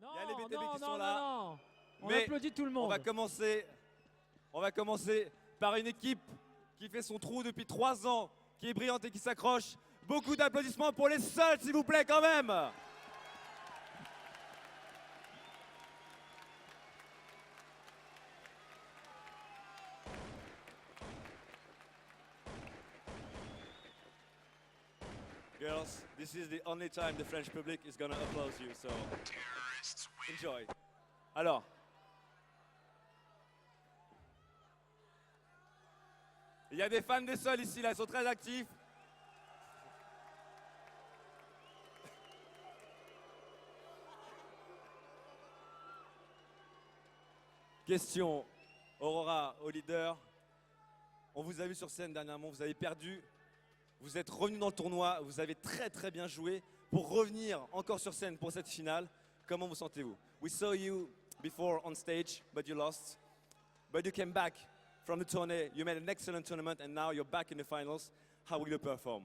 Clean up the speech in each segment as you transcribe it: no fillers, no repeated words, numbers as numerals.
Non, Il y a les BTB non, qui non, sont non, là. non. On Mais applaudit tout le monde. On va commencer par une équipe qui fait son trou depuis 3 ans, qui est brillante et qui s'accroche. Beaucoup d'applaudissements pour les seuls, s'il vous plaît, quand même. Girls, this is the only time the French public is gonna applaud you, so enjoy. Alors, il y a des fans des sols ici, là, ils sont très actifs. Question, Aurora, au leader. On vous a vu sur scène dernièrement, vous avez perdu. Vous êtes revenu dans le tournoi, vous avez très bien joué pour revenir encore sur scène pour cette finale. Comment vous sentez-vous? We saw you before on stage, but you lost. But you came back from the tourney. You made an excellent tournament, and now you're back in the finals. How will you perform?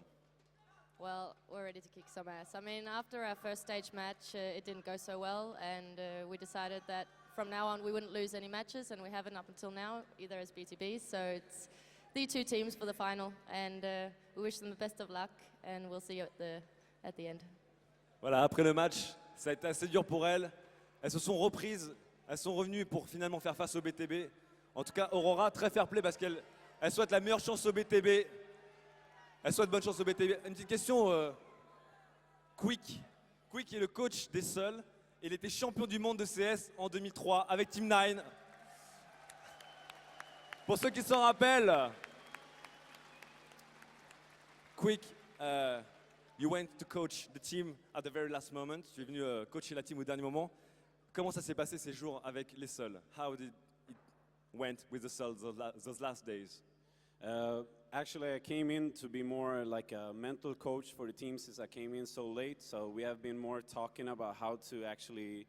Well, we're ready to kick some ass. I mean, after our first stage match, it didn't go so well, and we decided that from now on we wouldn't lose any matches, and we haven't up until now, either as BTB. So it's the two teams for the final, and we wish them the best of luck, and we'll see you at the end. Voilà, après le match, ça a été assez dur pour elles. Elles se sont reprises, elles sont revenues pour finalement faire face au BTB. En tout cas, Aurora, très fair play parce qu'elle souhaite la meilleure chance au BTB. Elle souhaite bonne chance au BTB. Une petite question, Quick. Quick est le coach des Seuls. Il était champion du monde de CS en 2003 avec Team 9. Pour ceux qui s'en rappellent, Quick, you went to coach the team at the very last moment. Tu es venu coacher la team au dernier moment. Comment ça s'est passé ces jours avec les Seuls? How did it went with the Seuls those last days? Actually, I came in to be more like a mental coach for the team since I came in so late. So we have been more talking about how to actually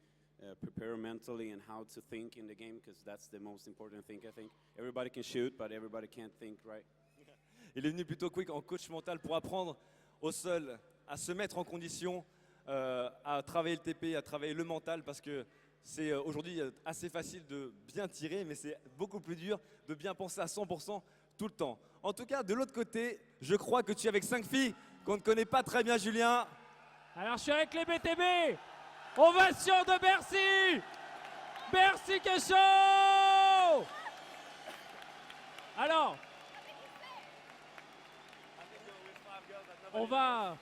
prepare mentally and how to think in the game, because that's the most important thing, I think. Everybody can shoot, but everybody can't think, right? Il est venu plutôt Quick en coach mental pour apprendre aux Seuls à se mettre en condition, à travailler le TP, à travailler le mental, parce que c'est aujourd'hui assez facile de bien tirer, mais c'est beaucoup plus dur de bien penser à 100% tout le temps. En tout cas, de l'autre côté, je crois que tu es avec 5 filles qu'on ne connaît pas très bien, Julien. Alors je suis avec les BTB. Ovation de Bercy. Bercy qui est chaud. Alors, on va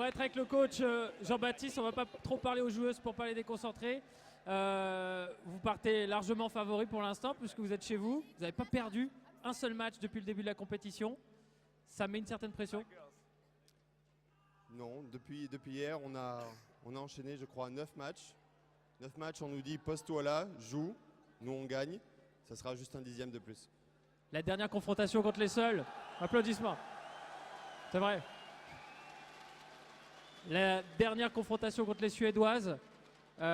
être avec le coach Jean-Baptiste. On va pas trop parler aux joueuses pour pas les déconcentrer. Vous partez largement favori pour l'instant puisque vous êtes chez vous. Vous n'avez pas perdu un seul match depuis le début de la compétition. Ça met une certaine pression? Non, depuis hier, on a enchaîné, je crois, 9 matchs. 9 matchs, on nous dit pose-toi là, joue, nous on gagne. Ça sera juste un dixième de plus. La dernière confrontation contre les Seuls. Applaudissements. C'est vrai. La dernière confrontation contre les Suédoises. Vous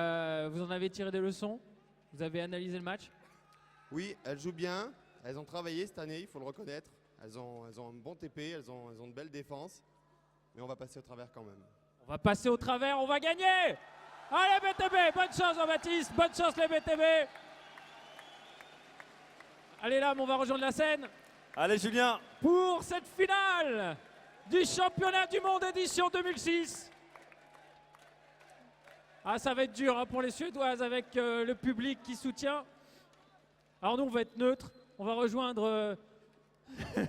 en avez tiré des leçons? Vous avez analysé le match? Oui, elles jouent bien. Elles ont travaillé cette année, il faut le reconnaître. Elles ont un bon TP, elles ont de belles défenses. Mais on va passer au travers quand même. On va passer au travers, on va gagner! Allez BTB, bonne chance Jean-Baptiste, bonne chance les BTB! Allez là, on va rejoindre la scène. Allez Julien. Pour cette finale du championnat du monde édition 2006. Ah, ça va être dur hein, pour les Suédoises avec le public qui soutient. Alors nous, on va être neutre. On va rejoindre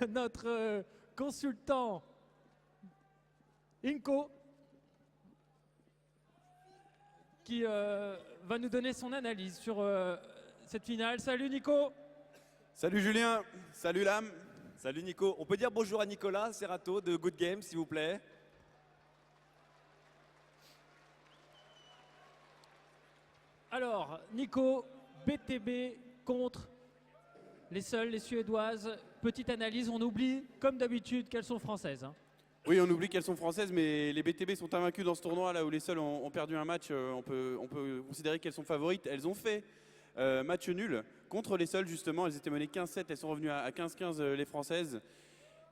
notre consultant Inko qui va nous donner son analyse sur cette finale. Salut Nico. Salut Julien, salut Lame. Salut Nico. On peut dire bonjour à Nicolas Serrato de Good Game, s'il vous plaît. Alors, Nico, BTB contre les Seuls, les Suédoises. Petite analyse, on oublie, comme d'habitude, qu'elles sont françaises. Hein. Oui, on oublie qu'elles sont françaises, mais les BTB sont invaincus dans ce tournoi, là où les Seuls ont perdu un match. On peut considérer qu'elles sont favorites. Elles ont fait match nul contre les Seuls, justement. Elles étaient menées 15-7, elles sont revenues à 15-15 les Françaises.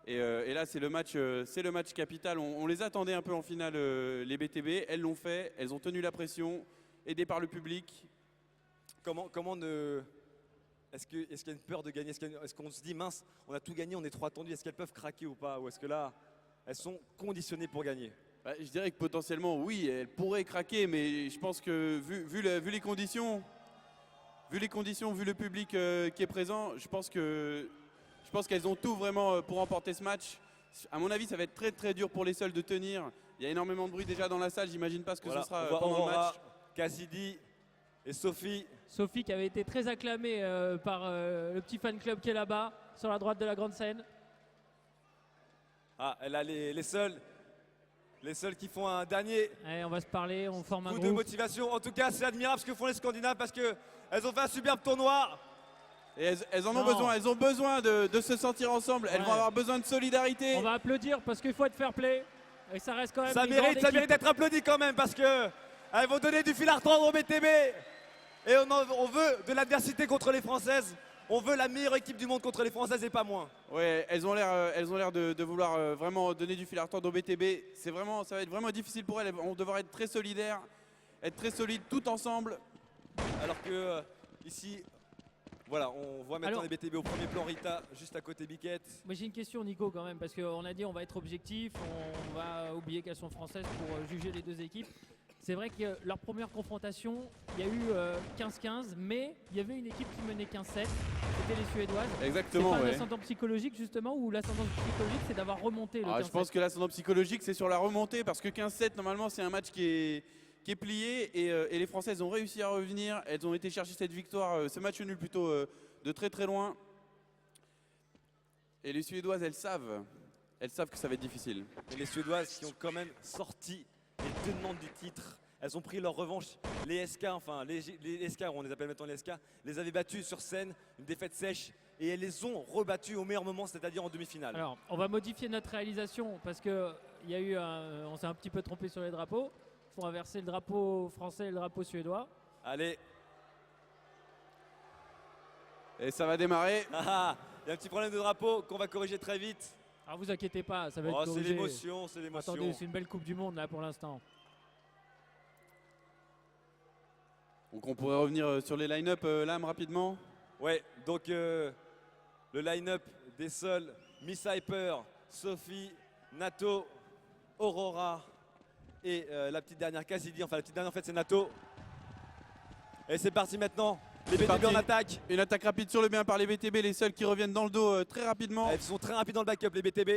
Et là, c'est le match capital. On les attendait un peu en finale, les BTB. Elles l'ont fait, elles ont tenu la pression. aidés par le public. Comment ne... Est-ce qu'il y a une peur de gagner? Est-ce qu'on se dit, mince, on a tout gagné, on est trop attendu, est-ce qu'elles peuvent craquer ou pas? Ou est-ce que là, elles sont conditionnées pour gagner? Bah, je dirais que potentiellement, oui, elles pourraient craquer, mais je pense que vu les conditions, vu le public qui est présent, je pense qu'elles ont tout vraiment pour remporter ce match. À mon avis, ça va être très très dur pour les seuls de tenir. Il y a énormément de bruit déjà dans la salle, j'imagine pas ce que Voilà, ce sera on voit pendant le Aurora, match. Cassidy et Sophie. Sophie qui avait été très acclamée par le petit fan club qui est là-bas, sur la droite de la grande scène. Ah, elle a les seuls qui font un dernier Allez, on va se parler, on forme un coup de groupe. motivation. En tout cas, c'est admirable ce que font les Scandinaves parce qu'elles ont fait un superbe tournoi. Et elles en ont Non. besoin, elles ont besoin de se sentir ensemble, elles Ouais. vont avoir besoin de solidarité. On va applaudir parce qu'il faut être fair play. Et ça reste quand même Ça une grande mérite équipe. d'être applaudi quand même parce qu'elles vont donner du fil à retordre au BTB. Et on veut de l'adversité contre les Françaises. On veut la meilleure équipe du monde contre les Françaises et pas moins. Ouais, elles ont l'air de vouloir vraiment donner du fil à retordre au BTB. Ça va être vraiment difficile pour elles. Elles vont devoir être très solidaires, être très solides tout ensemble. Alors que ici, voilà, on voit maintenant Alors- les BTB au premier plan. Rita juste à côté Biquette. Moi j'ai une question Nico quand même parce qu'on a dit on va être objectif, on va oublier qu'elles sont françaises pour juger les deux équipes. C'est vrai que leur première confrontation, il y a eu 15-15, mais il y avait une équipe qui menait 15-7, c'était les Suédoises. C'est Exactement, pas un ouais. ascendant psychologique justement, ou l'ascendant psychologique c'est d'avoir remonté le 15-7. Je pense que l'ascendant psychologique, c'est sur la remontée parce que 15-7, normalement, c'est un match qui est plié et les Françaises ont réussi à revenir. Elles ont été chercher cette victoire, ce match nul plutôt de très très loin. Et les Suédoises, elles savent que ça va être difficile. Et les Suédoises qui ont quand même sorti les tenantes du titre. Elles ont pris leur revanche. Les SK, enfin les SK, on les appelle maintenant les SK, les avaient battues sur scène, une défaite sèche, et elles les ont rebattues au meilleur moment, c'est-à-dire en demi-finale. Alors on va modifier notre réalisation parce que il y a eu on s'est un petit peu trompé sur les drapeaux. Il faut inverser le drapeau français et le drapeau suédois. Allez, Et ça va démarrer. il y a un petit problème de drapeau qu'on va corriger très vite. Alors vous inquiétez pas, ça va Oh, être c'est corrigé. l'émotion, c'est l'émotion. Attendez, c'est une belle Coupe du Monde là pour l'instant. Donc on pourrait revenir sur les line-up, Lame, rapidement. Ouais, donc le line-up des seuls, Miss Hyper, Sophie, Nato, Aurora et la petite dernière Cassidy, enfin la petite dernière en fait c'est Nato. Et c'est parti maintenant, les C'est BTB parti. en attaque. Une attaque rapide sur le bien par les BTB, les seuls qui reviennent dans le dos très rapidement. Elles sont très rapides dans le backup les BTB.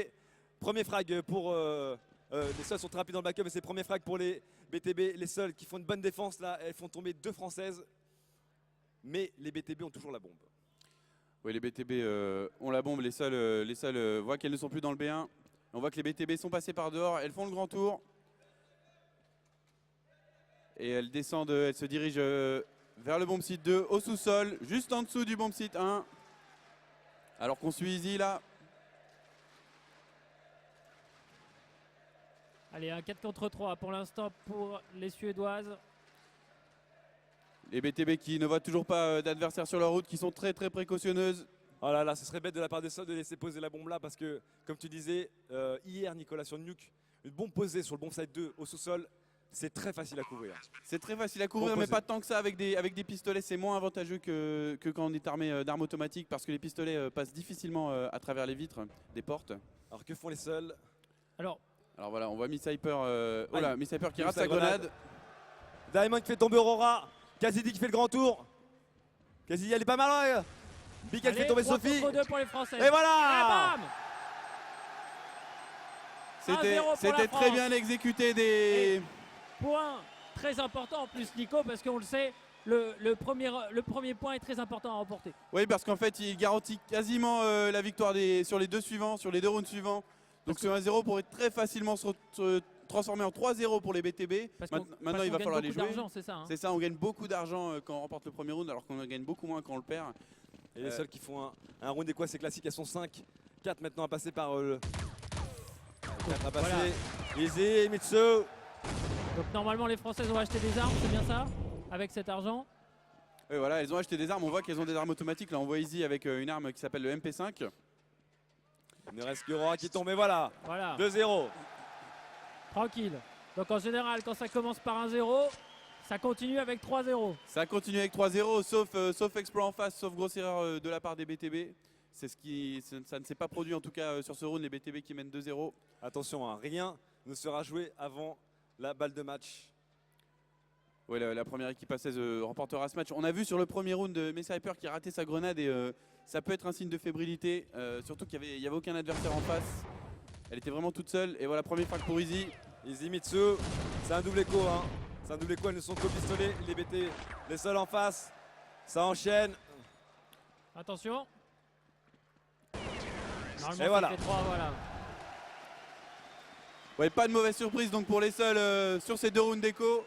Premier frag pour... les seuls sont très rapides dans le backup et c'est premier frag pour les BTB. Les seuls qui font une bonne défense là, elles font tomber 2 Françaises. Mais les BTB ont toujours la bombe. Oui, les BTB ont la bombe, les seuls voient qu'elles ne sont plus dans le B1. On voit que les BTB sont passées par dehors, elles font le grand tour. Et elles descendent, elles se dirigent vers le bomb site 2, au sous-sol, juste en dessous du bomb site 1. Alors qu'on suit Easy là. Allez, un 4 contre 3 pour l'instant pour les Suédoises. Les BTB qui ne voient toujours pas d'adversaires sur leur route, qui sont très très précautionneuses. Oh là là, ce serait bête de la part des seuls de laisser poser la bombe là parce que, comme tu disais, hier Nicolas sur Nuke, une bombe posée sur le bomb site 2 au sous-sol, c'est très facile à couvrir. C'est très facile à couvrir, Bon mais posé. pas tant que ça avec des pistolets. C'est moins avantageux que quand on est armé d'armes automatiques parce que les pistolets passent difficilement à travers les vitres des portes. Alors que font les seuls? Alors, Alors voilà, on voit Miss Hyper, oh là, Aïe. Miss Hyper qui Qui rate sa sa grenade. grenade. Diamond qui fait tomber Aurora. Cassidy qui fait le grand tour. Cassidy elle est pas mal. Ouais. Biquet qui fait tomber 3 Sophie. contre 2 pour les Français. Et voilà. Et bam, C'était 1-0 pour la très France. bien exécuté des... Point très important en plus Nico parce qu'on le sait, le premier point est très important à remporter. Oui, parce qu'en fait, il garantit quasiment la victoire sur les deux suivants, sur les 2 rounds suivants. Donc ce 1-0 pourrait très facilement se transformer en 3-0 pour les BTB. Parce Maintenant, il va falloir les jouer. C'est ça. Hein. C'est ça, on gagne beaucoup d'argent quand on remporte le premier round, alors qu'on en gagne beaucoup moins quand on le perd. Et les seuls qui font un round équassé classique, elles sont 5. 4 maintenant à passer par le. 4 à passer. Voilà. Easy, Mitsu. Donc normalement les Françaises ont acheté des armes, c'est bien ça, avec cet argent. Et voilà, elles ont acheté des armes, on voit qu'elles ont des armes automatiques. Là, on voit Easy avec une arme qui s'appelle le MP5. Il ne reste que Aurora qui tombe, et voilà. Voilà, 2-0. tranquille. Donc en général, quand ça commence par 1-0, Ça continue avec 3-0. Ça continue avec 3-0, sauf exploit en face, sauf grosse erreur de la part des BTB. Ça ne s'est pas produit en tout cas sur ce round, les BTB qui mènent 2-0. Attention, hein, rien ne sera joué avant la balle de match. Ouais, la première équipe à 16 remportera ce match. On a vu sur le premier round Messa Hyper qui a raté sa grenade et ça peut être un signe de fébrilité, surtout qu'il n'y avait aucun adversaire en face. Elle était vraiment toute seule et voilà, premier frappe pour Izzy. Izzy Mitsu, c'est un double écho. Hein. C'est un double écho, elles ne sont qu'au pistolet. Les BT, les seuls en face. Ça enchaîne. Attention. Normalement, Et voilà. ça fait 3, voilà. Ouais, pas de mauvaise surprise donc pour les seuls sur ces 2 rounds d'écho.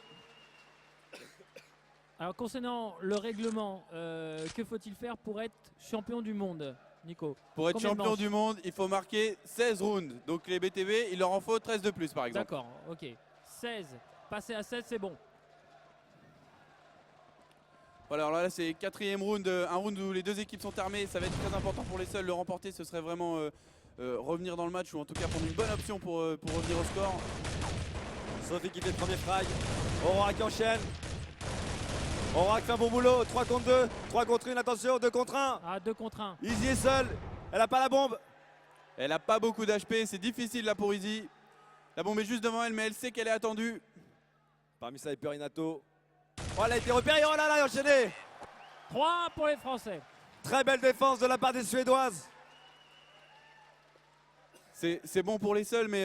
Alors concernant le règlement, que faut-il faire pour être champion du monde, Nico? Pour être Combien de champion manches? du monde, il faut marquer 16 rounds. Donc les BTB, il leur en faut 13 de plus par exemple. D'accord, ok. 16. Passer à 16, c'est bon. Voilà, alors là c'est 4e round, un round où les 2 équipes sont armées. Ça va être très important pour les seuls. Le remporter, ce serait vraiment revenir dans le match ou en tout cas prendre une bonne option pour revenir au score. Sophie qui fait le premier frag. Aurora qui enchaîne. Aurora qui fait un bon boulot. 3 contre 2. 3 contre 1. Attention, 2 contre 1. Ah, 2 contre 1. Izzy est seule. Elle n'a pas la bombe. Elle n'a pas beaucoup d'HP, c'est difficile là pour Izzy. La bombe est juste devant elle, mais elle sait qu'elle est attendue. Parmi ça, Hyper Inato. Oh, elle a été repérée. Oh là là, elle a enchaîné. 3 pour les Français. Très belle défense de la part des Suédoises. C'est bon pour les seuls, mais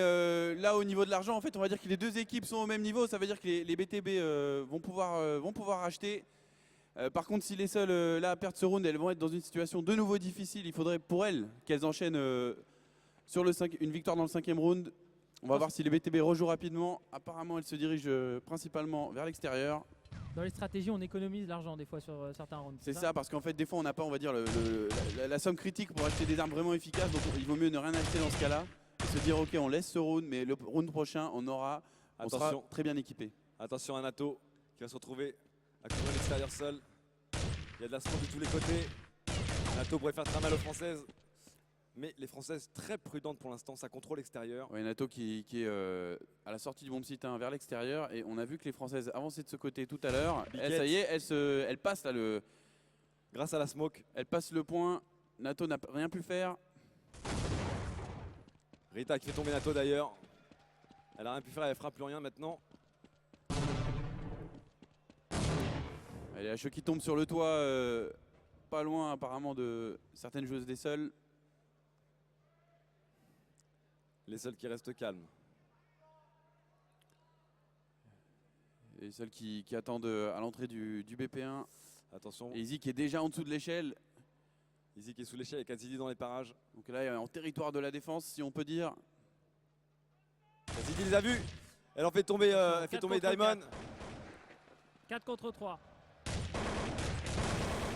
là au niveau de l'argent, en fait, on va dire que les 2 équipes sont au même niveau. Ça veut dire que les BTB vont pouvoir acheter. Par contre, si les seuls là perdent ce round, elles vont être dans une situation de nouveau difficile. Il faudrait pour elles qu'elles enchaînent sur une victoire dans le 5e round. On va voir si les BTB rejouent rapidement. Apparemment, elles se dirigent principalement vers l'extérieur. Dans les stratégies, on économise l'argent des fois sur certains rounds. C'est ça, parce qu'en fait, des fois, on n'a pas, on va dire, la somme critique pour acheter des armes vraiment efficaces. Donc, il vaut mieux ne rien acheter dans ce cas-là et se dire, ok, on laisse ce round, mais le round prochain, on sera Attention. très bien équipé. Attention à Nato qui va se retrouver à courir à l'extérieur seul. Il y a de la smoke de tous les côtés. Nato pourrait faire très mal aux Françaises. Mais les Françaises très prudentes pour l'instant, ça contrôle l'extérieur. Ouais, Nato qui est à la sortie du bomb site 1 vers l'extérieur. Et on a vu que les Françaises avançaient de ce côté tout à l'heure. Ça y est, elle passe là Grâce à la smoke. elle passe le point. Nato n'a rien pu faire. Rita qui fait tomber Nato d'ailleurs. Elle a rien pu faire, elle fera plus rien maintenant. Elle a HE qui tombe sur le toit, pas loin apparemment de certaines joueuses des seuls. Les seuls qui restent calmes. Et celles qui attendent à l'entrée du BP1. Attention, Et Izzy qui est déjà en dessous de l'échelle. Izzy qui est sous l'échelle et Kazidi dans les parages. Donc là, elle est en territoire de la défense, si on peut dire. Kazidi les a vus. Elle en fait tomber, elle fait 4 tomber contre Diamond. 4 contre 3.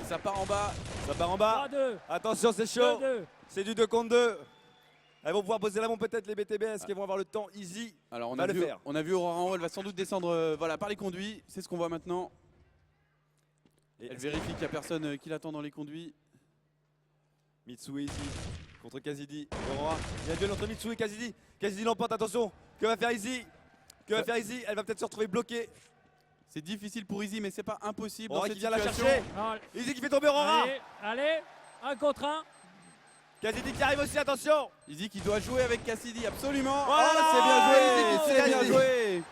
Ça part en bas. Ça part en bas. 3-2. Attention, c'est chaud. 2-2. C'est du 2 contre 2. Elles vont pouvoir poser la bombe peut-être les BTB. Est-ce qu'elles vont avoir le temps? Izzy. Alors Va le faire. on a vu Aurora en haut, elle va sans doute descendre voilà, par les conduits. C'est ce qu'on voit maintenant. Et Elle est-ce vérifie qu'il n'y a personne qui l'attend dans les conduits. Mitsui Izzy contre Kazidi. Aurora. Il y a un duel entre Mitsui et Kazidi. Kazidi l'emporte, attention. Que va faire Izzy? Que va faire Izzy? Elle va peut-être se retrouver bloquée. C'est difficile pour Izzy, mais c'est pas impossible Aurora dans qui cette vient la situation. chercher. Alors, Izzy qui fait tomber Aurora. allez, 1 contre 1. Kazidi qui arrive aussi, attention. Izzy qui doit jouer avec Cassidy, absolument. Voilà, c'est bien joué, Izzy qui c'est bien gagne. joué.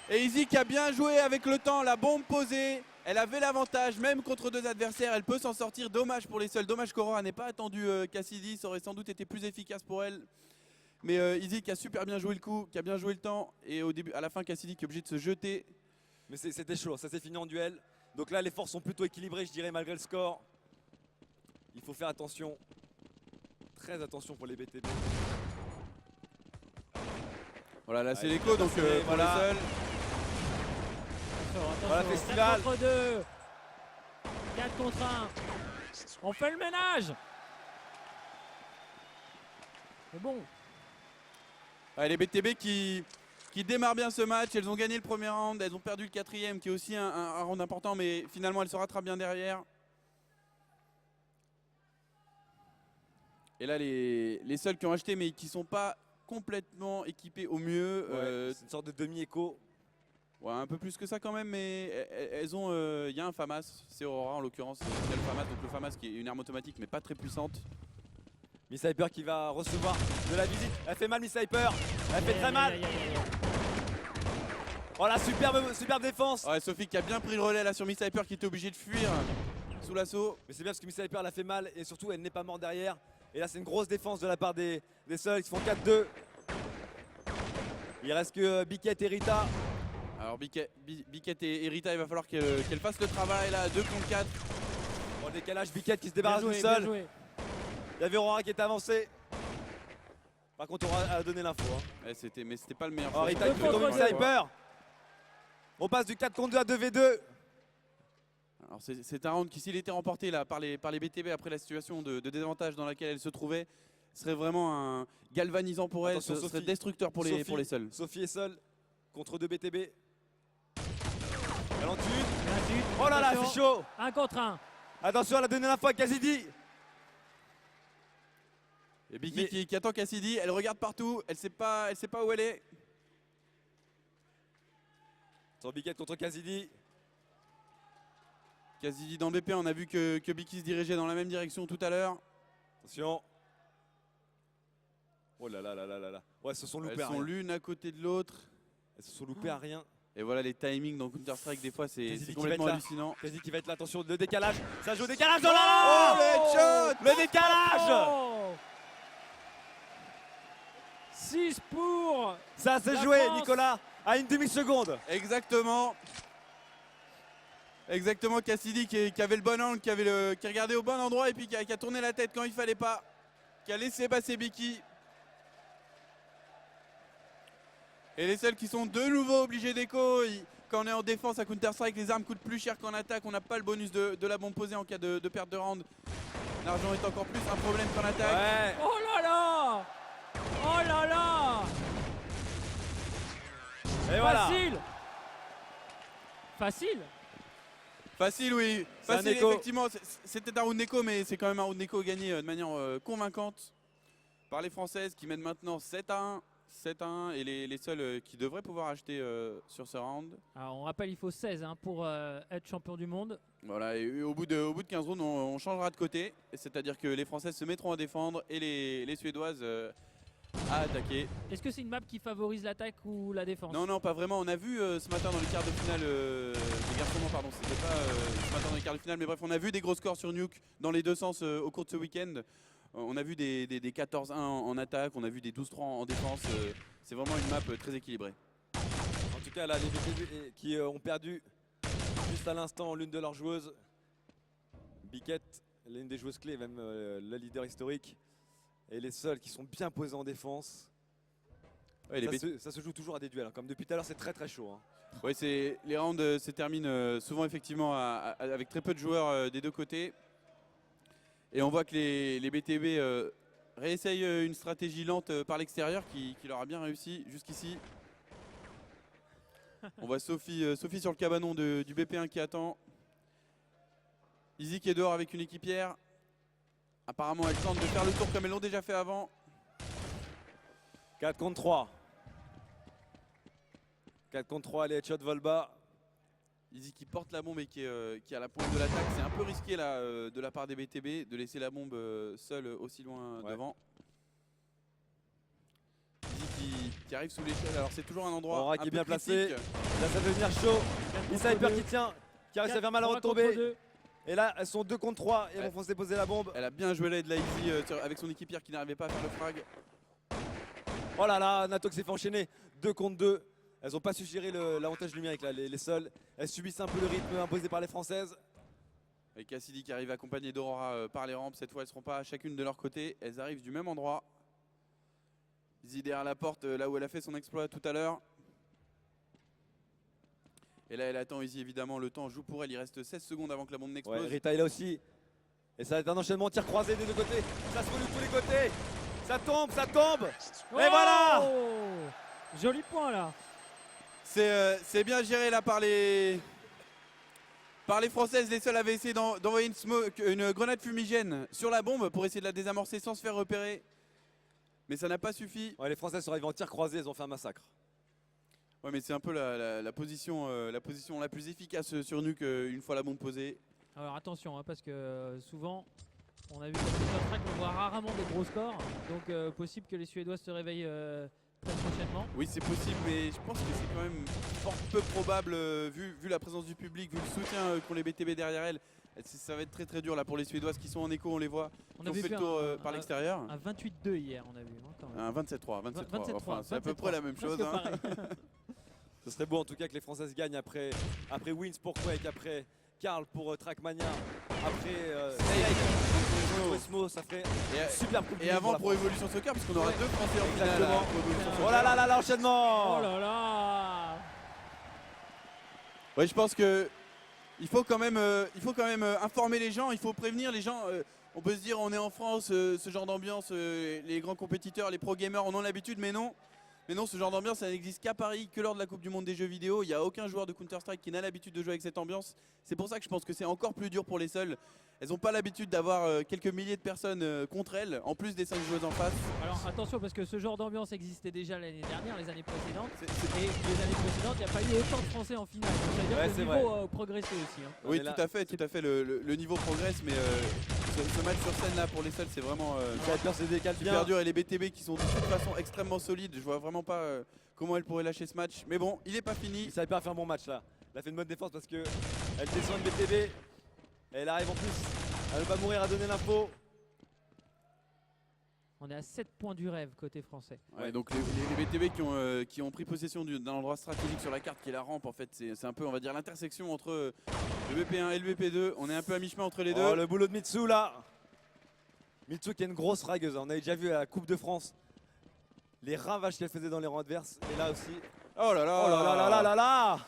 Et Izzy qui a bien joué avec le temps, la bombe posée. Elle avait l'avantage, même contre 2 adversaires, elle peut s'en sortir. Dommage pour les seuls, dommage qu'Aurora n'ait pas attendu Cassidy, ça aurait sans doute été plus efficace pour elle. Mais Izzy qui a super bien joué le coup, qui a bien joué le temps. Et au début, à la fin, Cassidy qui est obligé de se jeter. Mais c'était chaud, ça s'est fini en duel. Donc là, les forces sont plutôt équilibrées, je dirais, malgré le score. Il faut faire attention. Très attention pour les BTB. Voilà, là c'est Allez, l'écho, donc pour voilà. les seuls. Voilà, Attention, festival. 4 contre 2. 4 contre 1. On fait le ménage. C'est bon. Ouais, les BTB qui démarrent bien ce match, elles ont gagné le premier round, elles ont perdu le 4e qui est aussi un round important, mais finalement elles se rattrapent bien derrière. Et là les seuls qui ont acheté mais qui ne sont pas complètement équipés au mieux. Ouais, c'est une sorte de demi-écho. Ouais, un peu plus que ça quand même, mais elles ont. Il y a un FAMAS, c'est Aurora en l'occurrence, il y a le FAMAS, donc le FAMAS qui est une arme automatique mais pas très puissante. Miss Hyper qui va recevoir de la visite. Elle fait mal, Miss Hyper. Elle fait très mal. Oh la superbe défense. Ouais, Sophie qui a bien pris le relais là sur Miss Hyper qui était obligée de fuir sous l'assaut. Mais c'est bien parce que Miss Hyper elle a fait mal et surtout elle n'est pas morte derrière. Et là c'est une grosse défense de la part des Seuls qui font 4-2. Il reste que Biquette et Rita. Alors Biquette et Rita, il va falloir qu'elles fassent le travail là, 2 contre 4. Bon décalage, Biquette qui se débarrasse Bien du joué, bien sol. joué. Il y avait Aurora qui était avancé. Par contre Aurora a donné l'info. Hein. Ouais, mais c'était pas le meilleur. Oh, Rita Deux qui fait tomber contre Miss deux. Hyper. On passe du 4 contre 2 à 2v2. Alors c'est un round qui, s'il était remporté là, par les BTB après la situation de désavantage dans laquelle elle se trouvait, serait vraiment un galvanisant pour elle, Attention, ce serait Sophie. destructeur pour les Seuls. Sophie est seule contre 2 BTB. Elle en tue. Bien sûr. Oh là là, Attention. c'est chaud. 1 contre 1. Attention, elle a donné l'info à Kazidi. Et Biki qui attend Cassidy, elle regarde partout, elle sait pas où elle est. Sur Biquette contre Kazidi. Cassidy dans le BP, on a vu que Biki se dirigeait dans la même direction tout à l'heure. Attention. Oh là là là là là là. Ouais, elles se sont loupées Elles à sont rien. l'une à côté de l'autre. Elles se sont loupées à rien. Et voilà les timings dans Counter-Strike, des fois Cassidy c'est qui complètement va être là. hallucinant. Kazidi qui va être là. Attention, le décalage. Ça joue au décalage. Oh là là. Oh, le headshot. Le décalage. Oh 6 pour. Ça s'est La joué, France. Nicolas, à une demi-seconde. Exactement. Exactement, Cassidy qui avait le bon angle, qui regardait au bon endroit et puis qui a tourné la tête quand il fallait pas, qui a laissé passer Biki. Et les Seuls qui sont de nouveau obligés d'écho. Quand on est en défense à Counter-Strike, les armes coûtent plus cher qu'en attaque. On n'a pas le bonus de la bombe posée en cas de perte de round. L'argent est encore plus un problème qu'en attaque. Ouais. Oh là là. Oh là là. Et voilà. Facile. Facile. Facile, oui. C'est un Facile, écho. effectivement. C'était un round d'écho, mais c'est quand même un round d'écho gagné de manière convaincante par les Françaises qui mènent maintenant 7-1. 7-1 et les Seuls qui devraient pouvoir acheter sur ce round. Alors, on rappelle, il faut 16 hein, pour être champion du monde. Voilà, et au bout de 15 rounds, on changera de côté. C'est-à-dire que les Françaises se mettront à défendre et les Suédoises à attaquer. Est-ce que c'est une map qui favorise l'attaque ou la défense? Non, non, pas vraiment. On a vu ce matin dans les quarts de finale, des garçons, non, pardon, c'était pas ce matin dans les quarts de finale, mais bref, on a vu des gros scores sur Nuke dans les deux sens au cours de ce week-end. On a vu des 14-1 en attaque, on a vu des 12-3 en défense. C'est vraiment une map très équilibrée. En tout cas, là, les BTB qui ont perdu juste à l'instant l'une de leurs joueuses. Biquette, l'une des joueuses clés, même le leader historique. Et les Seuls qui sont bien posés en défense. Ouais, Ça se joue toujours à des duels, hein. Comme depuis tout à l'heure, c'est très très chaud. Hein. Ouais, les rounds se terminent souvent effectivement avec très peu de joueurs des deux côtés. Et on voit que les BTB réessayent une stratégie lente par l'extérieur qui leur a bien réussi jusqu'ici. On voit Sophie sur le cabanon du BP1 qui attend. Izzy qui est dehors avec une équipière. Apparemment, elle tente de faire le tour comme elles l'ont déjà fait avant. 4 contre 3. 4 contre 3, les headshots volent bas. Izzy qui porte la bombe et qui est à la pointe de l'attaque. C'est un peu risqué là, de la part des BTB de laisser la bombe seule aussi loin devant. Izzy qui arrive sous l'échelle. Alors c'est toujours un endroit Aura un qui est peu bien placé. critique. Là, ça va devenir chaud. Miss Hyper qui tient, qui arrive à faire mal à retomber. Et là, elles sont 2 contre 3 et Ouais. elles vont se déposer la bombe. Elle a bien joué l'aide de la Izzy avec son équipière qui n'arrivait pas à faire le frag. Oh là là, Nato qui s'est fait enchaîner 2 contre 2. Elles n'ont pas su gérer l'avantage numérique, là, les Seuls. Elles subissent un peu le rythme imposé par les Françaises. Et Cassidy qui arrive accompagnée d'Aurora par les rampes. Cette fois, elles ne seront pas chacune de leur côté. Elles arrivent du même endroit. Izzy derrière la porte, là où elle a fait son exploit tout à l'heure. Et là, elle attend Izzy, évidemment. Le temps joue pour elle. Il reste 16 secondes avant que la bombe n'explose. Ouais, Rita est là aussi. Et ça va être un enchaînement de tirs croisés des deux côtés. Ça se voit de tous les côtés. Ça tombe, ça tombe. Et voilà. Joli point là. C'est bien géré là par les Françaises. Les Seuls avaient essayé d'envoyer une grenade fumigène sur la bombe pour essayer de la désamorcer sans se faire repérer. Mais ça n'a pas suffi. Ouais, les Françaises sont arrivées en tir croisé, elles ont fait un massacre. Ouais, mais c'est un peu la position la plus efficace sur Nuke une fois la bombe posée. Alors attention, hein, parce que souvent, on a vu que Counter-Strike, on voit rarement des gros scores. Donc possible que les Suédois se réveillent très prochainement. Oui, c'est possible, mais je pense que c'est quand même fort peu probable vu la présence du public, vu le soutien qu'ont les BTB derrière elles. Ça va être très très dur là pour les Suédoises qui sont en écho, on les voit. On Qui ont avait fait vu le tour par l'extérieur. un 28-2 hier, on a vu. Hein, quand même. Un 27-3, 27-3. 27-3, Enfin, c'est à peu 27-3, près la même chose. presque Hein. pareil. Ce serait beau en tout cas que les Françaises gagnent après Wins pour Quake, après Karl pour Trackmania, après Snake pour Esmo, ça ferait Et, super cool. et avant pour Evolution Soccer, parce qu'on aura deux Français en finale. Exactement. pour Evolution Soccer. Oh là là là, l'enchaînement. Oh là là. Ouais, je pense que il faut quand même informer les gens, il faut prévenir les gens. On peut se dire on est en France, ce genre d'ambiance, les grands compétiteurs, les pro gamers en ont l'habitude, mais non. Mais non, ce genre d'ambiance, ça n'existe qu'à Paris, que lors de la Coupe du Monde des jeux vidéo. Il n'y a aucun joueur de Counter-Strike qui n'a l'habitude de jouer avec cette ambiance. C'est pour ça que je pense que c'est encore plus dur pour les seuls. Elles n'ont pas l'habitude d'avoir quelques milliers de personnes contre elles, en plus des 5 joueuses en face. Alors attention, parce que ce genre d'ambiance existait déjà l'année dernière, les années précédentes. C'est- Et les années précédentes, il n'y a pas eu autant de Français en finale. Donc, ça veut dire Ouais, que c'est le niveau a progressé aussi. Hein. Oui, est là. tout à fait. Le niveau progresse, mais ce match sur scène là pour les seuls, c'est vraiment Sniper se décale super bien. dur. Et les BTB qui sont de toute façon extrêmement solides, je vois vraiment pas comment elles pourraient lâcher ce match. Mais bon, il est pas fini. Sniper a fait un bon match là. Elle a fait une bonne défense parce que elle descend une BTB. Et elle arrive en plus à ne pas mourir, à donner l'info. On est à 7 points du rêve côté français. Ouais, donc les BTB qui ont pris possession d'un endroit stratégique sur la carte qui est la rampe, en fait, c'est un peu, on va dire, l'intersection entre le BP1 et le BP2. On est un peu à mi-chemin entre les deux. Oh, le boulot de Mitsu là. Mitsu qui est une grosse fragueuse. On avait déjà vu à la Coupe de France les ravages qu'elle faisait dans les rangs adverses. Et là aussi. Oh là là, Oh là là là là là là.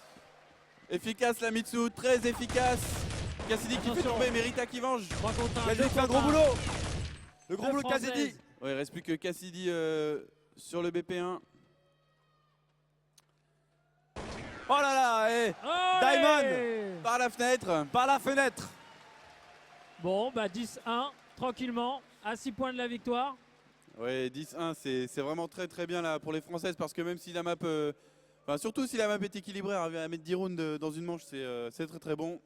Efficace la Mitsu, très efficace. Cassidy qui fait Attention. tomber Merita qui venge. 3 contre 1. Cassidy fait un gros boulot. Le gros boulot de Cassidy. Ouais, il reste plus que Cassidy sur le BP1. Oh là là. Et Diamond Par la fenêtre. par la fenêtre. Bon, bah 10-1, tranquillement, à 6 points de la victoire. Ouais, 10-1, c'est vraiment très très bien là pour les Françaises parce que même si la map, enfin surtout si la map est équilibrée, arriver à mettre 10 rounds dans une manche, c'est très très bon.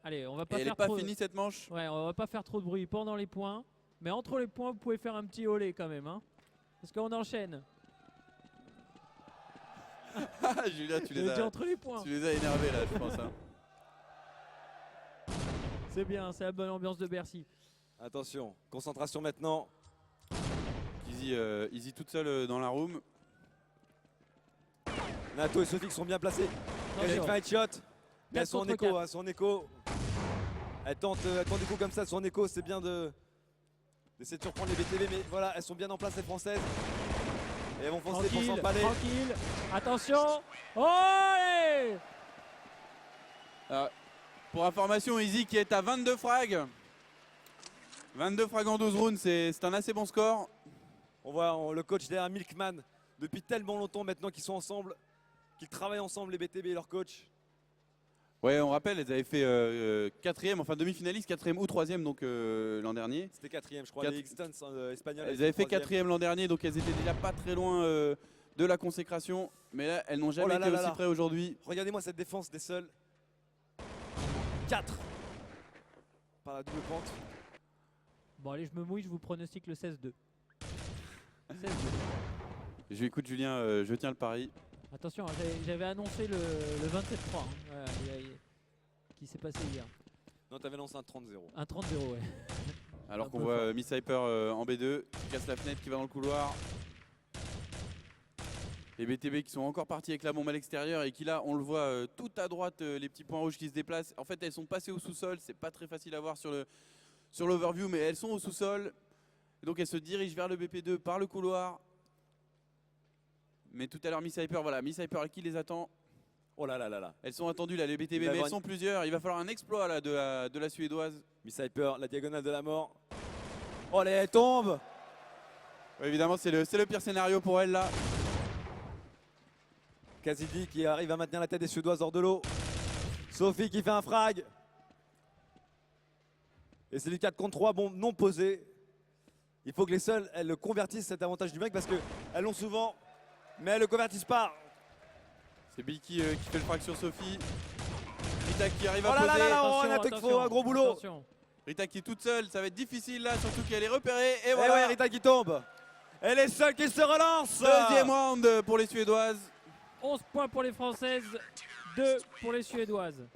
Allez, on va pas Et elle faire n'est pas trop... finie cette manche. Ouais, on va pas faire trop de bruit pendant les points. Mais entre les points, vous pouvez faire un petit olé quand même. Hein, parce qu'on enchaîne. Julia, tu J'ai dit entre les points. tu les as énervés là, je pense. Hein. C'est bien, c'est la bonne ambiance de Bercy. Attention, concentration maintenant. Easy toute seule dans la room. Nato et Sophie qui sont bien placés. Elle Attention. fait un headshot. Mais elles sont en contre écho, quatre. hein, son écho. Elle tente des coups comme ça, son écho, c'est bien d'essayer de surprendre les BTV, mais voilà, elles sont bien en place les Françaises. Et elles vont foncer pour Tranquille, s'empaler. tranquille. Attention. Oh, allez. Pour information, Easy qui est à 22 frags. 22 frags en 12 rounds, c'est un assez bon score. On voit le coach derrière Milkman depuis tellement longtemps maintenant qu'ils sont ensemble, qu'ils travaillent ensemble les BTB et leur coach. Ouais, on rappelle, elles avaient fait 4e, enfin demi-finaliste, 4e ou 3e donc l'an dernier. C'était 4e, je crois, Quatre- les X-Stans espagnols. Elles avaient fait 4e l'an dernier, donc elles étaient déjà pas très loin de la consécration. Mais là, elles n'ont jamais là là été là aussi là. près aujourd'hui. Regardez-moi cette défense des seuls. 4 par la double pente. Bon, allez, je me mouille, je vous pronostique le 16-2. 16-2. Je lui écoute Julien, je tiens le pari. Attention, hein, j'avais annoncé le 27-3 hein, voilà, qui s'est passé hier. Non, t'avais lancé un 30-0. Un 30-0, ouais. Alors Un qu'on peu voit fort. Miss Hyper en B2, qui casse la fenêtre, qui va dans le couloir. Les BTB qui sont encore partis avec la bombe à l'extérieur et qui là, on le voit tout à droite, les petits points rouges qui se déplacent. En fait, elles sont passées au sous-sol, c'est pas très facile à voir sur l'overview, mais elles sont au sous-sol. Et donc elles se dirigent vers le BP2 par le couloir. Mais tout à l'heure, Miss Hyper, voilà, Miss Hyper qui les attend. Oh là là là là. Elles sont attendues là, les BTB, Il va mais avoir elles sont plusieurs. Il va falloir un exploit là de la Suédoise. Miss Hyper, la diagonale de la mort. Oh, elle tombe. Ouais, évidemment, c'est le pire scénario pour elle là. Cassidy qui arrive à maintenir la tête des Suédoises hors de l'eau. Sophie qui fait un frag. Et c'est du 4 contre 3, bon, non posé. Il faut que les seules, elles le convertissent cet avantage du mec parce qu'elles l'ont souvent, mais elles le convertissent pas. C'est Biki qui fait le frag sur Sophie. Rita qui arrive à Oh là poser. là là, Attention, Renato, il faut attention, un gros boulot. attention. Rita qui est toute seule, ça va être difficile là, surtout qu'elle est repérée. Et Et voilà, ouais, Rita qui tombe. Elle est seule qui se relance. deuxième round pour les Suédoises. 11 points pour les Françaises, 2 pour les Suédoises.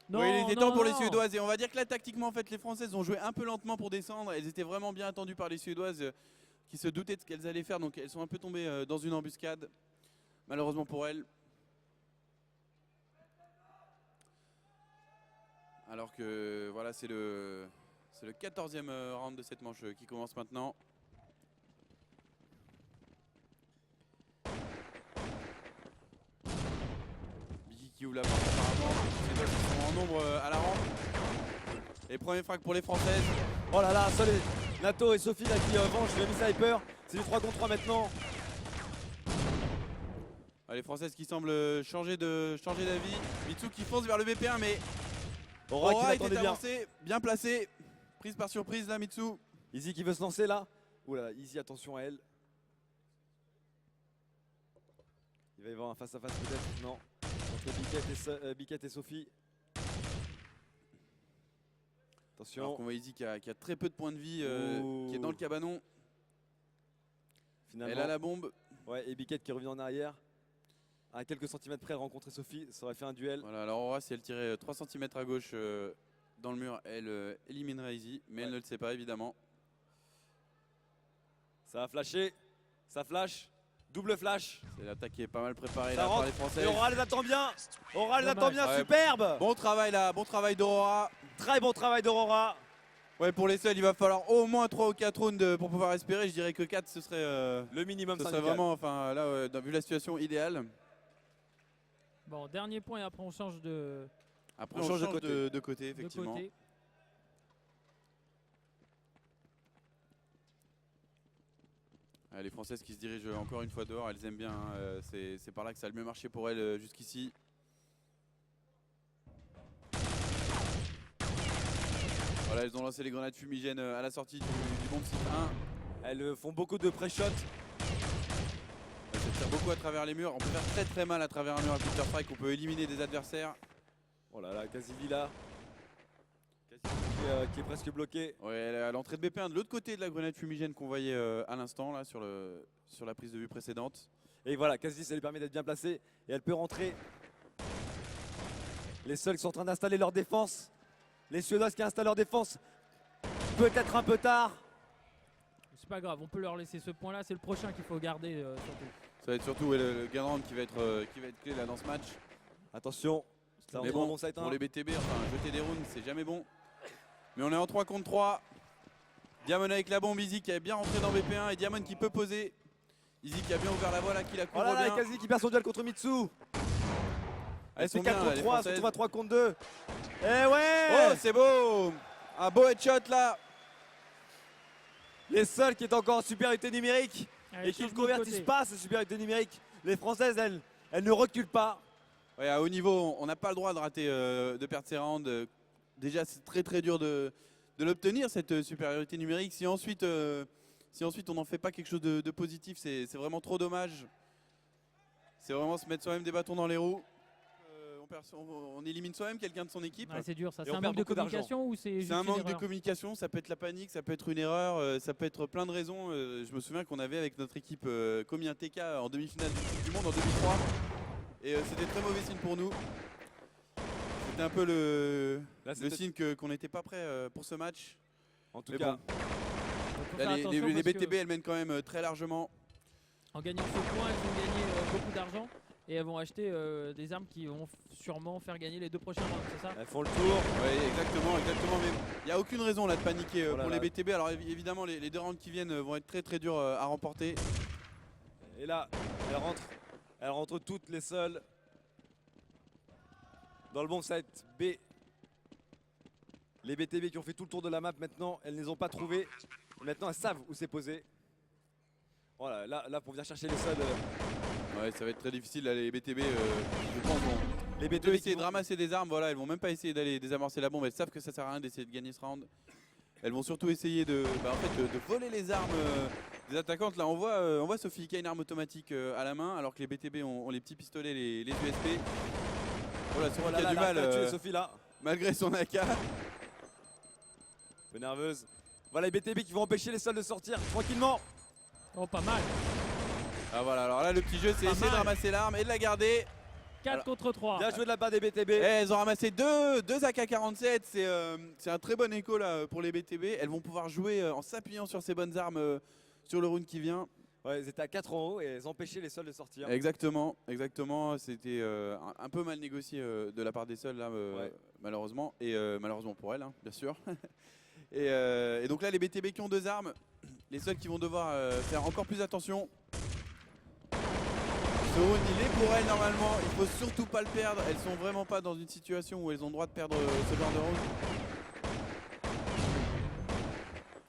Non, Oui, il était non, temps pour les non. Suédoises. Et on va dire que là, tactiquement, en fait, les Françaises ont joué un peu lentement pour descendre. Elles étaient vraiment bien attendues par les Suédoises qui se doutaient de ce qu'elles allaient faire. Donc elles sont un peu tombées dans une embuscade, malheureusement pour elles. Alors que voilà, c'est le 14e round de cette manche qui commence maintenant. Biki qui ouvre la porte apparemment. Les deux qui sont en nombre à la rampe. Et premier frag pour les Françaises. Oh là là, seul Nato et Sophie là qui vengent le Miss Hyper. C'est du 3 contre 3 maintenant. Les Françaises qui semblent changer d'avis. Mitsu qui fonce vers le BP1 mais Aura qui Aura était l'attendait bien. avancée, bien placée. Prise par surprise là Mitsu. Easy qui veut se lancer là. Oula, Easy, attention à elle. Il va y avoir un face à face peut-être. Non. Entre Biquette et Sophie. Attention. Alors qu'on voit Izzy qui a très peu de points de vie, Ouh. qui est dans le cabanon. Finalement. Elle a la bombe. Ouais, et Biquette qui revient en arrière. À quelques centimètres près de rencontrer Sophie, ça aurait fait un duel. Voilà, alors Aura, si elle tirait 3 cm à gauche dans le mur, elle éliminerait Izzy, mais elle ne le sait pas évidemment. Ça a flashé, ça flash, double flash. C'est l'attaque qui est pas mal préparée Ça là par rentre. les Français. Et Aura les attend bien. Aura les Dommage. attend bien, Ouais. superbe. Bon travail là, bon travail d'Aurora. Très bon travail d'Aurora. Ouais, pour les seuls, il va falloir au moins 3 ou 4 rounds pour pouvoir espérer. Je dirais que 4 ce serait, Le minimum ce serait syndical. vraiment, enfin là, vu la situation idéale. Bon, dernier point et après on change de Après, On on change change de de côté, de effectivement. côté. Les Françaises qui se dirigent encore une fois dehors, elles aiment bien. Hein, c'est par là que ça a le mieux marché pour elles jusqu'ici. Voilà, elles ont lancé les grenades fumigènes à la sortie du bomb site 1. Elles font beaucoup de pré-shots. Ça tire beaucoup à travers les murs. On peut faire très très mal à travers un mur à Counter Strike. On peut éliminer des adversaires. Oh là là, Casilli là. Qui est presque bloqué. Ouais, elle est à l'entrée de BP1 de l'autre côté de la grenade fumigène qu'on voyait à l'instant là sur la prise de vue précédente. Et voilà, Casilli, ça lui permet d'être bien placée. Et elle peut rentrer. Les seuls qui sont en train d'installer leur défense. Les Suédoises qui installent leur défense. Peut-être un peu tard. C'est pas grave, on peut leur laisser ce point là, c'est le prochain qu'il faut garder surtout. Ça va être surtout le gain round qui va être clé là dans ce match. Attention. Ça Mais rentre dans bon site pour 1. les BTB, enfin jeter des rounds c'est jamais bon. Mais on est en 3 contre 3. Diamond avec la bombe, Izzy qui est bien rentré dans BP1 et Diamond qui peut poser. Izzy qui a bien ouvert la voie là, qui la Oh couvre là là, bien. Casilli qui perd son duel contre Mitsu. Elle Elles fait sont 4 bien, contre les 3, Françaises. se trouve à 3 contre 2. Eh ouais. Oh c'est beau. Un beau headshot là. Les seuls qui est encore en supériorité numérique Allez, et qui ne changement de convertissent côté. pas cette supériorité numérique. Les Françaises, elles ne reculent pas. Ouais, à haut niveau, on n'a pas le droit de rater, de perdre ces rounds. Déjà, c'est très très dur de l'obtenir cette supériorité numérique. Si ensuite on n'en fait pas quelque chose de positif, c'est vraiment trop dommage. C'est vraiment se mettre soi-même des bâtons dans les roues. On élimine soi-même quelqu'un de son équipe. Ouais, c'est dur ça, Et c'est on un perd manque de beaucoup d'argent. communication ou c'est juste C'est un une manque de erreur communication, ça peut être la panique, ça peut être une erreur, ça peut être plein de raisons. Je me souviens qu'on avait avec notre équipe commis un TK en demi-finale du monde en 2003 et c'était très mauvais signe pour nous. C'était un peu le signe qu'on n'était pas prêt pour ce match. En tout Mais cas, bon. Donc, faut Là, faire les attention parce que BTB elles mènent quand même très largement. en gagnant ce point, elles vont gagner beaucoup d'argent et elles vont acheter des armes qui vont sûrement faire gagner les 2 prochains rounds, c'est ça? elles font le tour. Oui, exactement. Mais il n'y a aucune raison là de paniquer Oh là pour là. les BTB. Alors évidemment, les 2 rounds qui viennent vont être très très durs à remporter. Et là, elles rentrent toutes les seules dans le bon site B. Les BTB qui ont fait tout le tour de la map maintenant, elles ne les ont pas trouvées. Maintenant, elles savent où c'est posé. Voilà, là pour venir chercher les seuls. Ouais, ça va être très difficile là, les BTB. Je pense vont Les plutôt BTB essayer qui de ramasser des armes. Voilà, elles vont même pas essayer d'aller désamorcer la bombe. Elles savent que ça sert à rien d'essayer de gagner ce round. Elles vont surtout essayer de voler les armes des attaquantes. Là, on voit Sophie qui a une arme automatique à la main, alors que les BTB ont les petits pistolets, les USP. Voilà, Sophie Oh là qui a là, du là, mal, tuer Sophie là. malgré son AK. Un peu nerveuse. Voilà les BTB qui vont empêcher les sols de sortir tranquillement. Oh, pas mal. Ah voilà, alors là, le petit jeu, c'est Pas essayer de mal. ramasser l'arme et de la garder. 4 Alors, contre 3. Bien joué de la part des BTB. Eh, elles ont ramassé deux AK-47, c'est un très bon écho là pour les BTB. Elles vont pouvoir jouer en s'appuyant sur ces bonnes armes sur le round qui vient. Ouais, elles étaient à 4 en haut et elles empêchaient les sols de sortir. Exactement. C'était un peu mal négocié de la part des sols là, Ouais. malheureusement. Et malheureusement pour elles, hein, bien sûr. et donc là, les BTB qui ont 2 armes, les sols qui vont devoir faire encore plus attention. Ce round, il est pour elles normalement, il faut surtout pas le perdre. Elles sont vraiment pas dans une situation où elles ont le droit de perdre ce genre de round.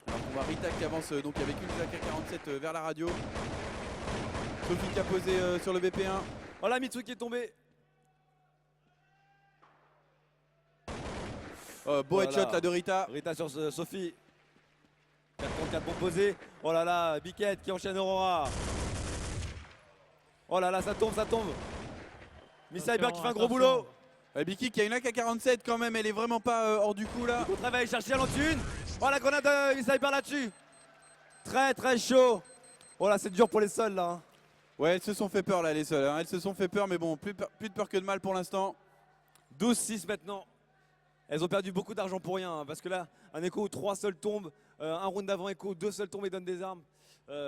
Alors on voit Rita qui avance donc avec une AK-47 vers la radio. Sophie qui a posé sur le BP1. Voilà Mitsu qui est tombé. Beau Voilà. headshot là de Rita. Rita sur Sophie. 4 contre 4 pour poser. Oh là là, Biquette qui enchaîne Aurora. Oh là là, ça tombe, ça tombe. Miss Cyber qui fait un gros Attention. boulot. Biki qui a une AK-47 quand même, elle est vraiment pas hors du coup là. On travaille chercher à l'entune. Oh la grenade de Miss Cyber là-dessus. Très très chaud. Oh là, c'est dur pour les sols là. Hein. Ouais, elles se sont fait peur là les seules. Elles se sont fait peur, mais bon, plus de peur que de mal pour l'instant. 12-6 maintenant. Elles ont perdu beaucoup d'argent pour rien. Hein, parce que là, un écho où 3 sols tombent. Un round d'avant écho où 2 sols tombent et donnent des armes.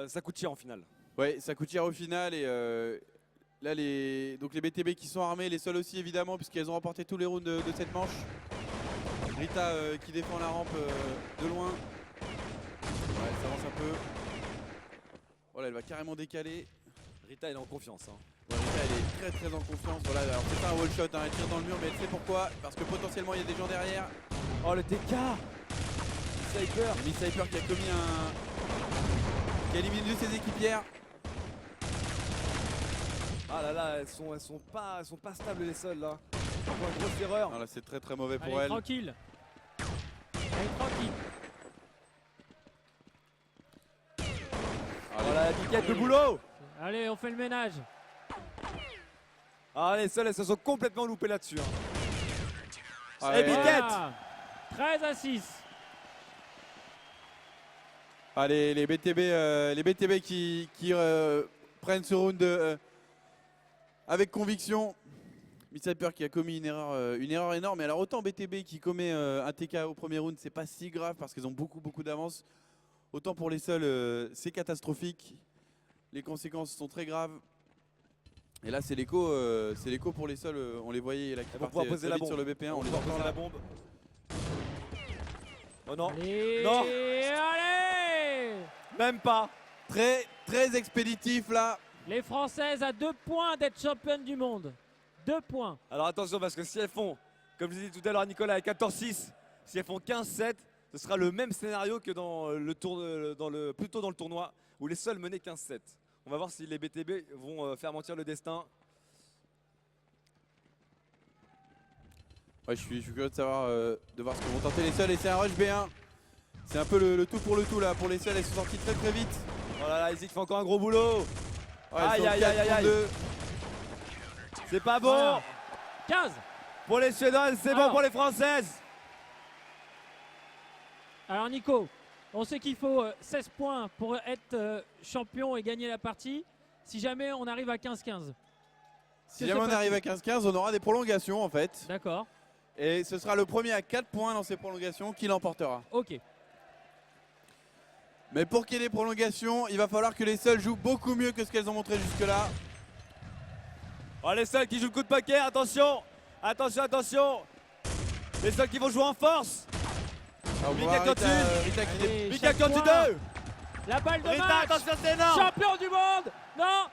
Ça coûte cher en finale. Ouais, ça coûte cher au final et là donc les BTB qui sont armés, les sols aussi évidemment puisqu'elles ont remporté tous les rounds de cette manche. Rita qui défend la rampe de loin. Ouais, elle s'avance un peu. Voilà, elle va carrément décaler. Rita elle est en confiance. Hein. Ouais, Rita elle est très très en confiance. Voilà, alors c'est pas un wall shot, hein, elle tire dans le mur, mais elle sait pourquoi. Parce que potentiellement il y a des gens derrière. Oh le TK. Cyber. Miss Cyper qui a commis qui a éliminé ses équipières. Ah là là, elles sont pas stables les sols là. Encore une grosse erreur. Non, là c'est très très mauvais pour Allez, elle. tranquille. Allez, tranquille. Voilà la Biquette, le boulot. Allez, on fait le ménage. Ah les sols elles se sont complètement loupées là-dessus. Hein. Allez. Et Biquette. Voilà. 13-6. Allez, les BTB qui prennent ce round avec conviction. Miss Cyper qui a commis une erreur énorme. Et alors autant BTB qui commet un TK au premier round, c'est pas si grave parce qu'ils ont beaucoup d'avance. Autant pour les sols, c'est catastrophique. Les conséquences sont très graves. Et là, c'est l'écho pour les sols. On les voyait là qui Elles vont pouvoir partaient poser très la vite bombe. sur le BP1. On les va entend poser là. la bombe. Oh non, Allez, Non. allez. même pas. Très expéditif là. Les Françaises à 2 points d'être championnes du monde. 2 points. Alors attention parce que si elles font, comme je disais tout à l'heure à Nicolas, à 14-6, si elles font 15-7, ce sera le même scénario que dans plutôt dans le tournoi où les seuls menaient 15-7. On va voir si les BTB vont faire mentir le destin. Ouais, je suis curieux de savoir de voir ce que vont tenter les seuls et c'est un rush B1. C'est un peu le tout pour le tout là pour les seuls, elles sont sorties très vite. Oh là là, Isaac fait encore un gros boulot. Ouais, Aïe, elles sont aïe, 4 aïe, contre aïe. 2. C'est pas bon. Voilà. 15. Pour les Suédoises, c'est bon Alors. pour les Françaises. Alors Nico, on sait qu'il faut 16 points pour être champion et gagner la partie. Si jamais on arrive à 15-15. Si jamais on arrive à 15-15, on aura des prolongations en fait. D'accord. Et ce sera le premier à 4 points dans ces prolongations qui l'emportera. Ok. Mais pour qu'il y ait des prolongations, il va falloir que les seuls jouent beaucoup mieux que ce qu'elles ont montré jusque-là. Oh, les seuls qui jouent le coup de poker, attention. Attention, attention. Les seuls qui vont jouer en force. Alors, on Mika voit Cantu. Rita qui Allez, Mika chaque Cantu point. 2. La balle de Rita, match. attention, c'est énorme. Champion du monde. Non.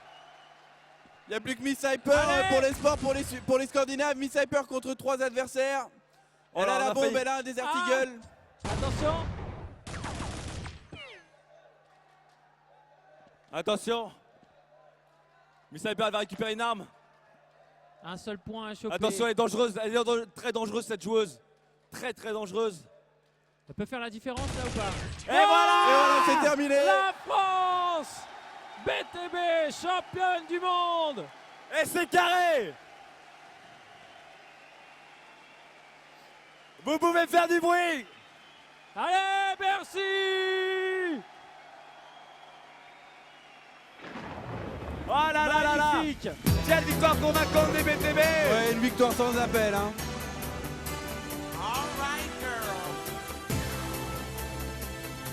Il n'y a plus que Miss Hyper Allez. pour les sports, pour les Scandinaves. Miss Hyper contre 3 adversaires. Oh Elle là, a on la a bombe, failli. elle a un Desert Ah. Eagle. Attention. Attention. Miss Cyber elle va récupérer une arme. Un seul point à choper. Attention, elle est dangereuse. Elle est très dangereuse cette joueuse. Très dangereuse. Ça peut faire la différence là ou pas? Et voilà. Et voilà, c'est terminé. La France. France, BTB, championne du monde. Et c'est carré. Vous pouvez faire du bruit. Allez, Bercy. Oh là là là là. Magnifique. Quelle victoire convaincante des BTB. Ouais, une victoire sans appel. Hein.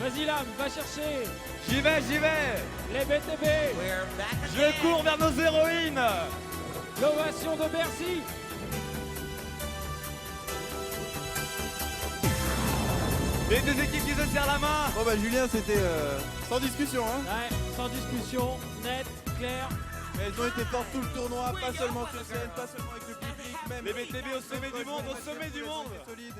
Vas-y Lame, va chercher J'y vais. les BTB. Je cours vers nos héroïnes. L'ovation de Bercy. Les deux équipes qui se serrent la main. Bon bah Julien, c'était sans discussion. Hein. Ouais, sans discussion, net, clair. Elles ont été fortes tout le tournoi, pas seulement sur scène, pas seulement avec le public, même Les BTB au sommet du monde, au sommet du monde. Solide.